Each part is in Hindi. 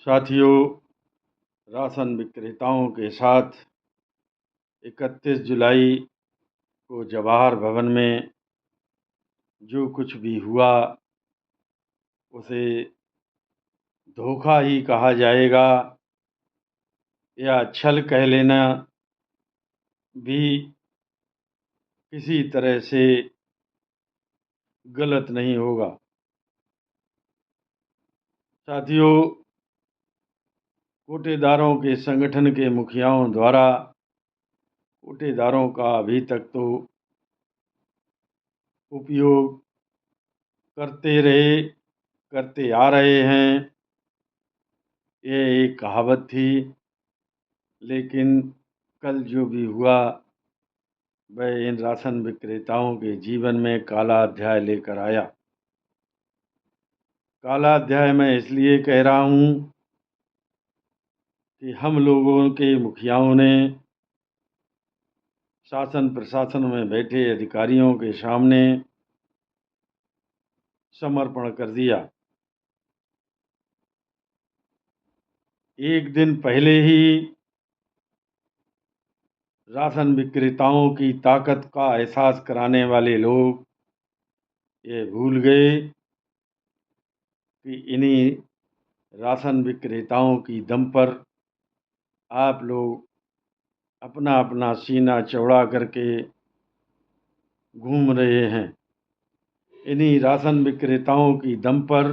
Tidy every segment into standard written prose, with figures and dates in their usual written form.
साथियों, राशन विक्रेताओं के साथ 31 जुलाई को जवाहर भवन में जो कुछ भी हुआ उसे धोखा ही कहा जाएगा या छल कह लेना भी किसी तरह से गलत नहीं होगा। साथियों, कोटेदारों के संगठन के मुखियाओं द्वारा कोटेदारों का अभी तक तो उपयोग करते आ रहे हैं। ये एक कहावत थी, लेकिन कल जो भी हुआ वह इन राशन विक्रेताओं के जीवन में काला अध्याय लेकर आया। काला अध्याय मैं इसलिए कह रहा हूँ कि हम लोगों के मुखियाओं ने शासन प्रशासन में बैठे अधिकारियों के सामने समर्पण कर दिया। एक दिन पहले ही राशन विक्रेताओं की ताकत का एहसास कराने वाले लोग ये भूल गए कि इन्हीं राशन विक्रेताओं की दम पर आप लोग अपना अपना सीना चौड़ा करके घूम रहे हैं। इन्हीं राशन विक्रेताओं की दम पर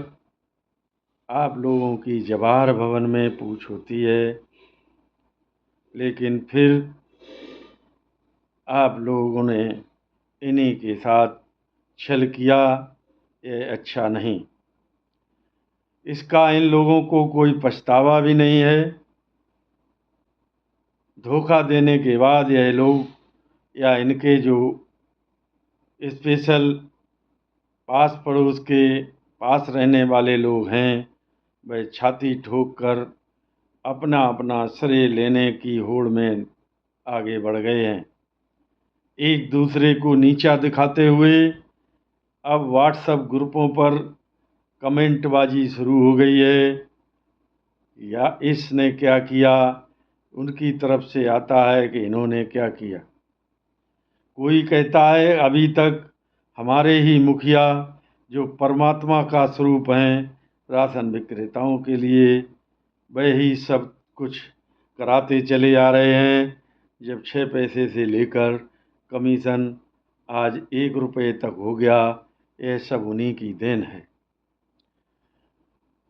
आप लोगों की जवाहर भवन में पूछ होती है, लेकिन फिर आप लोगों ने इन्हीं के साथ छल किया। ये अच्छा नहीं। इसका इन लोगों को कोई पछतावा भी नहीं है। धोखा देने के बाद यह लोग या इनके जो स्पेशल पास पड़ोस के पास रहने वाले लोग हैं, वह छाती ठोक कर अपना अपना श्रेय लेने की होड़ में आगे बढ़ गए हैं। एक दूसरे को नीचा दिखाते हुए अब व्हाट्सएप ग्रुपों पर कमेंटबाजी शुरू हो गई है। या इसने क्या किया, उनकी तरफ से आता है कि इन्होंने क्या किया। कोई कहता है अभी तक हमारे ही मुखिया जो परमात्मा का स्वरूप हैं राशन विक्रेताओं के लिए, वह ही सब कुछ कराते चले आ रहे हैं। जब 6 पैसे से लेकर कमीशन आज 1 रुपये तक हो गया, यह सब उन्हीं की देन है।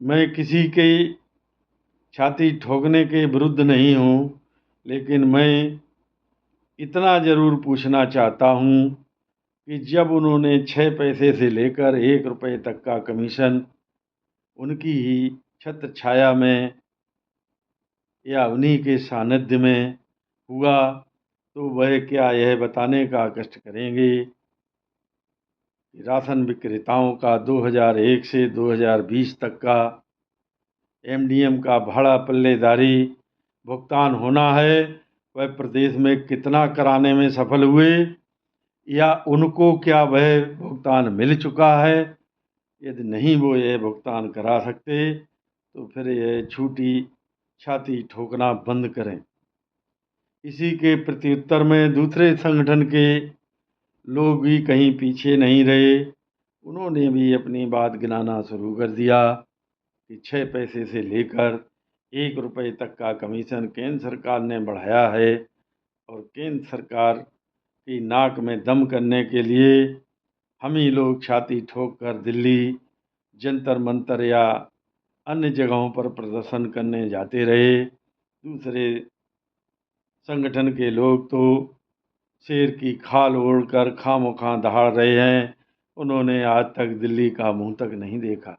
मैं किसी के छाती ठोकने के विरुद्ध नहीं हूँ, लेकिन मैं इतना ज़रूर पूछना चाहता हूँ कि जब उन्होंने 6 पैसे से लेकर 1 रुपये तक का कमीशन उनकी ही छत्र छाया में या उन्हीं के सानिध्य में हुआ, तो वह क्या यह बताने का कष्ट करेंगे कि राशन विक्रेताओं का 2001 से 2020 तक का एमडीएम का भाड़ा पल्लेदारी भुगतान होना है, वह प्रदेश में कितना कराने में सफल हुए या उनको क्या वह भुगतान मिल चुका है। यदि नहीं वो यह भुगतान करा सकते तो फिर यह झूठी छाती ठोकना बंद करें। इसी के प्रत्युत्तर में दूसरे संगठन के लोग भी कहीं पीछे नहीं रहे। उन्होंने भी अपनी बात गिनाना शुरू कर दिया कि 6 पैसे से लेकर 1 रुपये तक का कमीशन केंद्र सरकार ने बढ़ाया है और केंद्र सरकार की नाक में दम करने के लिए हम ही लोग छाती ठोक कर दिल्ली जंतर मंतर या अन्य जगहों पर प्रदर्शन करने जाते रहे। दूसरे संगठन के लोग तो शेर की खाल ओढ़कर खामोखा दहाड़ रहे हैं। उन्होंने आज तक दिल्ली का मुंह तक नहीं देखा।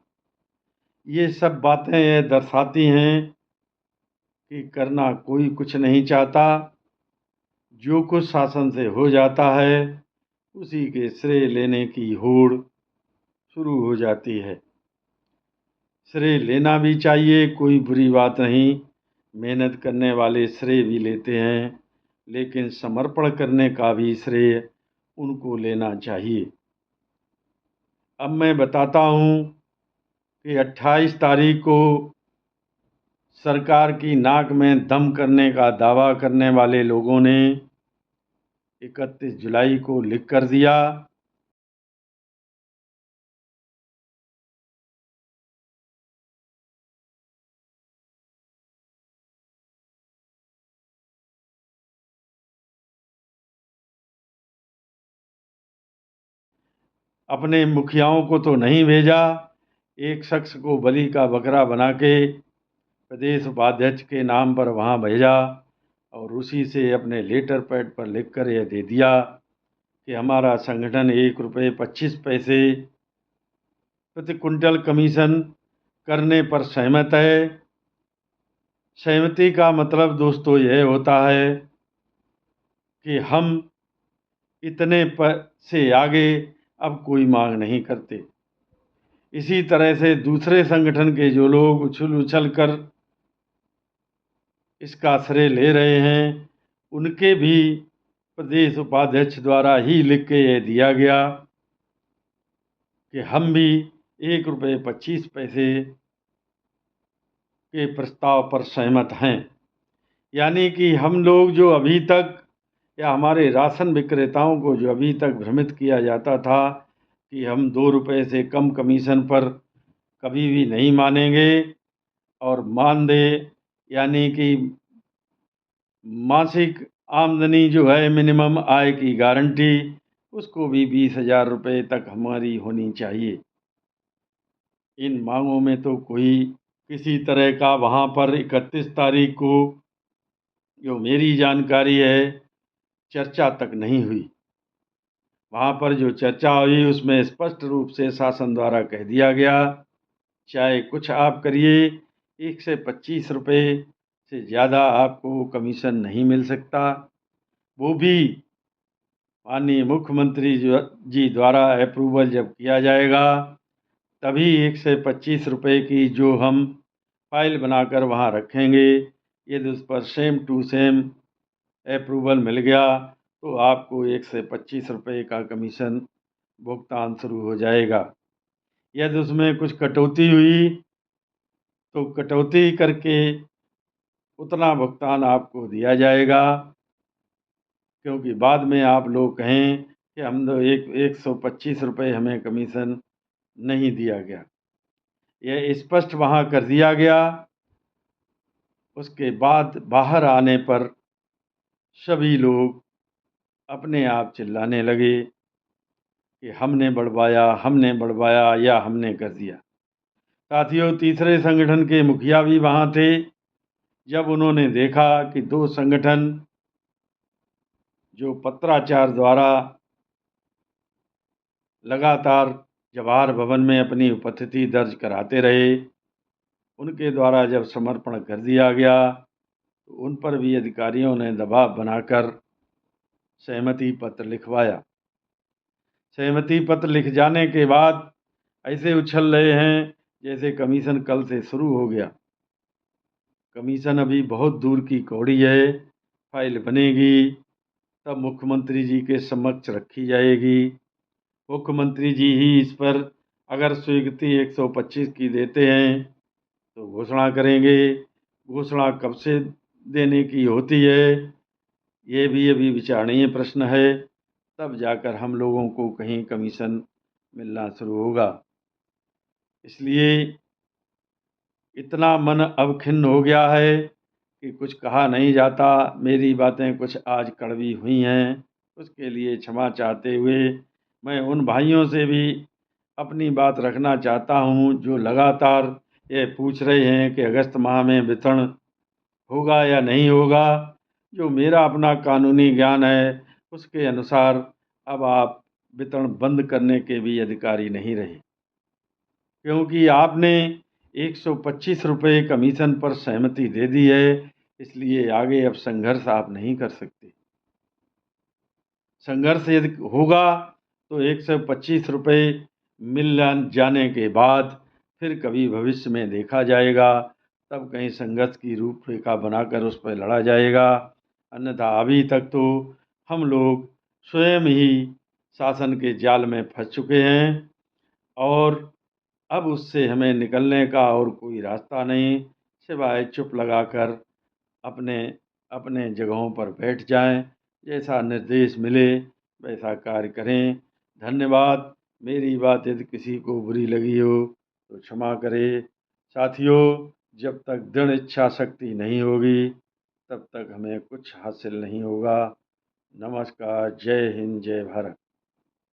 ये सब बातें ये दर्शाती हैं कि करना कोई कुछ नहीं चाहता। जो कुछ शासन से हो जाता है उसी के श्रेय लेने की होड़ शुरू हो जाती है। श्रेय लेना भी चाहिए, कोई बुरी बात नहीं। मेहनत करने वाले श्रेय भी लेते हैं, लेकिन समर्पण करने का भी श्रेय उनको लेना चाहिए। अब मैं बताता हूँ कि 28 तारीख को सरकार की नाक में दम करने का दावा करने वाले लोगों ने 31 जुलाई को लिख कर दिया। अपने मुखियाओं को तो नहीं भेजा, एक शख्स को बलि का बकरा बना के प्रदेश उपाध्यक्ष के नाम पर वहाँ भेजा और उसी से अपने लेटर पैड पर लिखकर यह दे दिया कि हमारा संगठन 1 रुपये 25 पैसे प्रति कुंटल कमीशन करने पर सहमत है। सहमति का मतलब दोस्तों यह होता है कि हम इतने पर से आगे अब कोई मांग नहीं करते। इसी तरह से दूसरे संगठन के जो लोग उछल उछल कर इसका श्रेय ले रहे हैं, उनके भी प्रदेश उपाध्यक्ष द्वारा ही लिख के यह दिया गया कि हम भी 1 रुपये 25 पैसे के प्रस्ताव पर सहमत हैं। यानी कि हम लोग जो अभी तक, या हमारे राशन विक्रेताओं को जो अभी तक भ्रमित किया जाता था कि हम 2 रुपये से कम कमीशन पर कभी भी नहीं मानेंगे और मानदेय यानी कि मासिक आमदनी जो है मिनिमम आय की गारंटी, उसको भी 20,000 रुपये तक हमारी होनी चाहिए। इन मांगों में तो कोई किसी तरह का वहाँ पर 31 तारीख को जो मेरी जानकारी है चर्चा तक नहीं हुई। वहाँ पर जो चर्चा हुई उसमें स्पष्ट रूप से शासन द्वारा कह दिया गया, चाहे कुछ आप करिए, 1 से 25 रुपये से ज़्यादा आपको कमीशन नहीं मिल सकता। वो भी माननीय मुख्यमंत्री जी द्वारा अप्रूवल जब किया जाएगा तभी 1 से 25 रुपये की जो हम फाइल बनाकर वहाँ रखेंगे, यदि उस पर सेम टू सेम अप्रूवल मिल गया तो आपको 1 से 25 रुपये का कमीशन भुगतान शुरू हो जाएगा। यदि उसमें कुछ कटौती हुई तो कटौती करके उतना भुगतान आपको दिया जाएगा, क्योंकि बाद में आप लोग कहें कि हम तो 125 रुपये हमें कमीशन नहीं दिया गया। यह स्पष्ट वहाँ कर दिया गया। उसके बाद बाहर आने पर सभी लोग अपने आप चिल्लाने लगे कि हमने बढ़वाया या हमने कर दिया। साथियों, तीसरे संगठन के मुखिया भी वहाँ थे। जब उन्होंने देखा कि दो संगठन जो पत्राचार द्वारा लगातार जवाहर भवन में अपनी उपस्थिति दर्ज कराते रहे, उनके द्वारा जब समर्पण कर दिया गया तो उन पर भी अधिकारियों ने दबाव बनाकर सहमति पत्र लिखवाया। सहमति पत्र लिख जाने के बाद ऐसे उछल रहे हैं जैसे कमीशन कल से शुरू हो गया। कमीशन अभी बहुत दूर की कौड़ी है। फाइल बनेगी तब मुख्यमंत्री जी के समक्ष रखी जाएगी। मुख्यमंत्री जी ही इस पर अगर स्वीकृति 125 की देते हैं तो घोषणा करेंगे। घोषणा कब से देने की होती है ये भी अभी विचारणीय प्रश्न है। तब जाकर हम लोगों को कहीं कमीशन मिलना शुरू होगा। इसलिए इतना मन अब खिन्न हो गया है कि कुछ कहा नहीं जाता। मेरी बातें कुछ आज कड़वी हुई हैं, उसके लिए क्षमा चाहते हुए मैं उन भाइयों से भी अपनी बात रखना चाहता हूं जो लगातार ये पूछ रहे हैं कि अगस्त माह में वितरण होगा या नहीं होगा। जो मेरा अपना कानूनी ज्ञान है उसके अनुसार अब आप वितरण बंद करने के भी अधिकारी नहीं रहे, क्योंकि आपने 125 रुपये कमीशन पर सहमति दे दी है। इसलिए आगे अब संघर्ष आप नहीं कर सकते। संघर्ष यदि होगा तो 125 रुपये मिल जाने के बाद फिर कभी भविष्य में देखा जाएगा, तब कहीं संघर्ष की रूपरेखा बनाकर उस पर लड़ा जाएगा। अन्यथा अभी तक तो हम लोग स्वयं ही शासन के जाल में फंस चुके हैं और अब उससे हमें निकलने का और कोई रास्ता नहीं। सिवाय चुप लगाकर अपने अपने जगहों पर बैठ जाएं। जैसा निर्देश मिले वैसा कार्य करें। धन्यवाद। मेरी बात यदि किसी को बुरी लगी हो तो क्षमा करें। साथियों, जब तक दृढ़ इच्छा शक्ति नहीं होगी तब तक हमें कुछ हासिल नहीं होगा। नमस्कार। जय हिंद, जय भारत।